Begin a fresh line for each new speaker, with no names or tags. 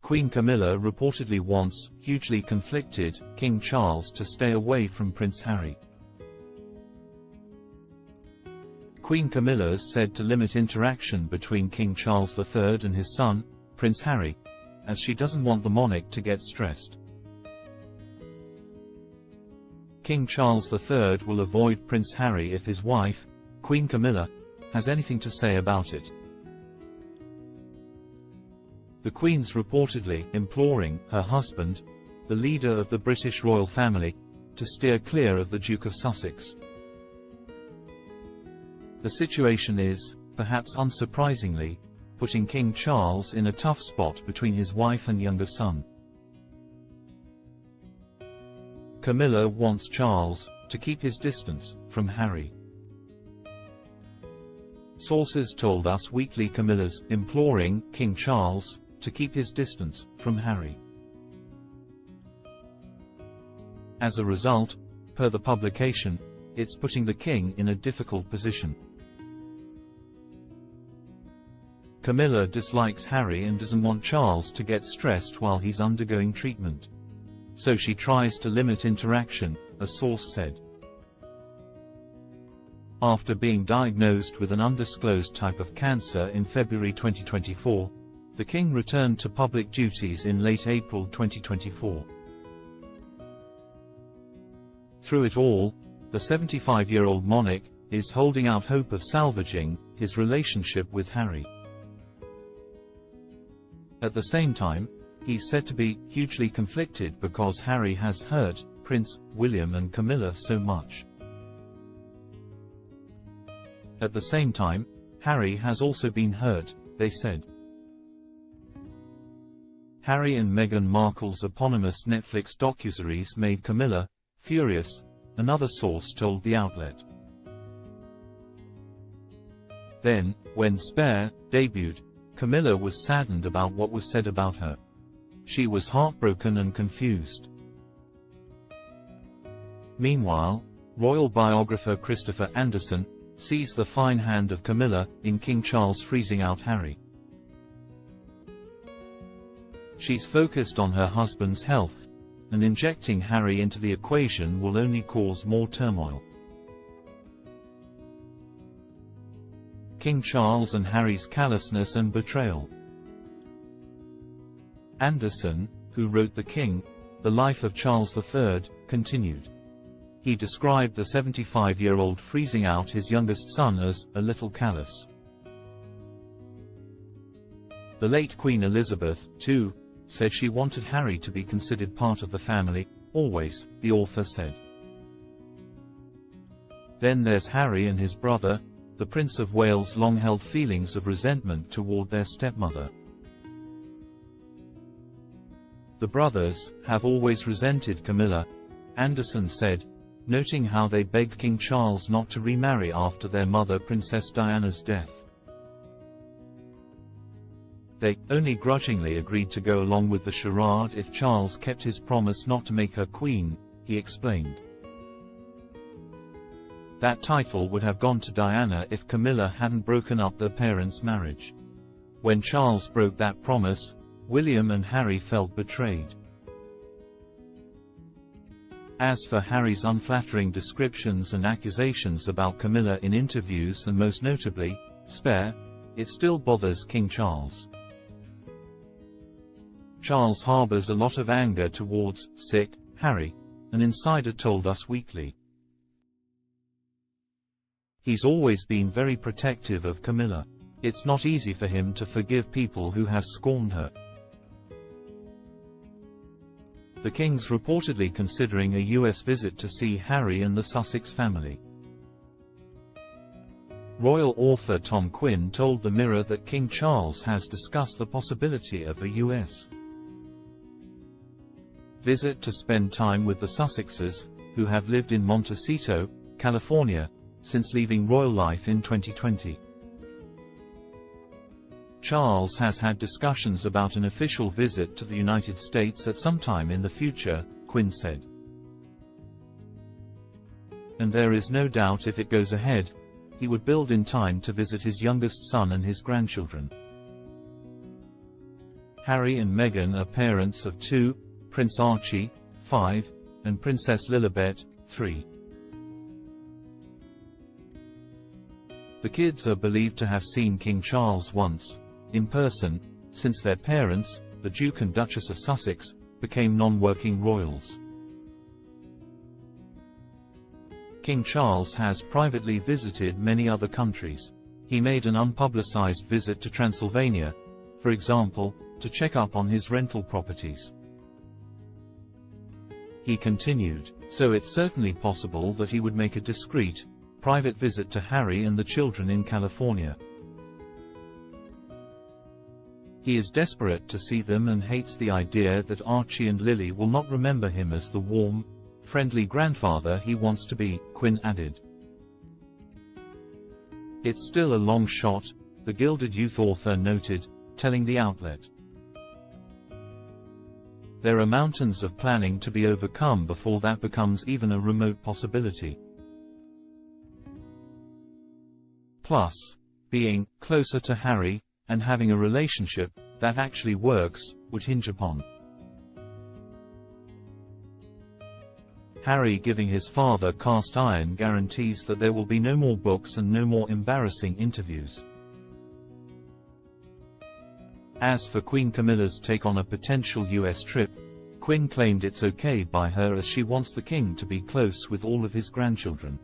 Queen Camilla reportedly wants, hugely conflicted, King Charles to stay away from Prince Harry. Queen Camilla is said to limit interaction between King Charles III and his son, Prince Harry, as she doesn't want the monarch to get stressed. King Charles III will avoid Prince Harry if his wife, Queen Camilla, has anything to say about it. The Queen's reportedly imploring her husband, the leader of the British royal family, to steer clear of the Duke of Sussex. The situation is, perhaps unsurprisingly, putting King Charles in a tough spot between his wife and younger son. Camilla wants Charles to keep his distance from Harry. Sources told Us Weekly Camilla's imploring King Charles to keep his distance from Harry. As a result, per the publication, it's putting the king in a difficult position. Camilla dislikes Harry and doesn't want Charles to get stressed while he's undergoing treatment. So she tries to limit interaction, a source said. After being diagnosed with an undisclosed type of cancer in February 2024, the king returned to public duties in late April 2024. Through it all, the 75-year-old monarch is holding out hope of salvaging his relationship with Harry. At the same time, he's said to be hugely conflicted because Harry has hurt Prince William and Camilla so much. At the same time, Harry has also been hurt, they said. Harry and Meghan Markle's eponymous Netflix docuseries made Camilla furious, another source told the outlet. Then, when Spare debuted, Camilla was saddened about what was said about her. She was heartbroken and confused. Meanwhile, royal biographer Christopher Anderson sees the fine hand of Camilla in King Charles freezing out Harry. She's focused on her husband's health, and injecting Harry into the equation will only cause more turmoil. King Charles and Harry's callousness and betrayal. Anderson, who wrote The King, The Life of Charles III, continued. He described the 75-year-old freezing out his youngest son as a little callous. The late Queen Elizabeth, too, said she wanted Harry to be considered part of the family, always, the author said. Then there's Harry and his brother, the Prince of Wales long held feelings of resentment toward their stepmother. The brothers have always resented Camilla, Anderson said, noting how they begged King Charles not to remarry after their mother Princess Diana's death. They only grudgingly agreed to go along with the charade if Charles kept his promise not to make her queen, he explained. That title would have gone to Diana if Camilla hadn't broken up their parents' marriage. When Charles broke that promise, William and Harry felt betrayed. As for Harry's unflattering descriptions and accusations about Camilla in interviews and most notably, Spare, it still bothers King Charles. Charles harbors a lot of anger towards Harry, an insider told Us Weekly. He's always been very protective of Camilla. It's not easy for him to forgive people who have scorned her. The King's reportedly considering a US visit to see Harry and the Sussex family. Royal author Tom Quinn told The Mirror that King Charles has discussed the possibility of a US visit to spend time with the Sussexes, who have lived in Montecito, California, since leaving royal life in 2020. Charles has had discussions about an official visit to the United States at some time in the future, Quinn said. And there is no doubt if it goes ahead, he would build in time to visit his youngest son and his grandchildren. Harry and Meghan are parents of 2, Prince Archie, 5, and Princess Lilibet, 3. The kids are believed to have seen King Charles once, in person, since their parents, the Duke and Duchess of Sussex, became non-working royals. King Charles has privately visited many other countries. He made an unpublicized visit to Transylvania, for example, to check up on his rental properties. He continued, so it's certainly possible that he would make a discreet, private visit to Harry and the children in California. He is desperate to see them and hates the idea that Archie and Lily will not remember him as the warm, friendly grandfather he wants to be, Quinn added. It's still a long shot, the Gilded Youth author noted, telling the outlet. There are mountains of planning to be overcome before that becomes even a remote possibility. Plus, being closer to Harry, and having a relationship that actually works, would hinge upon Harry giving his father cast iron guarantees that there will be no more books and no more embarrassing interviews. As for Queen Camilla's take on a potential US trip, Quinn claimed it's okay by her as she wants the king to be close with all of his grandchildren.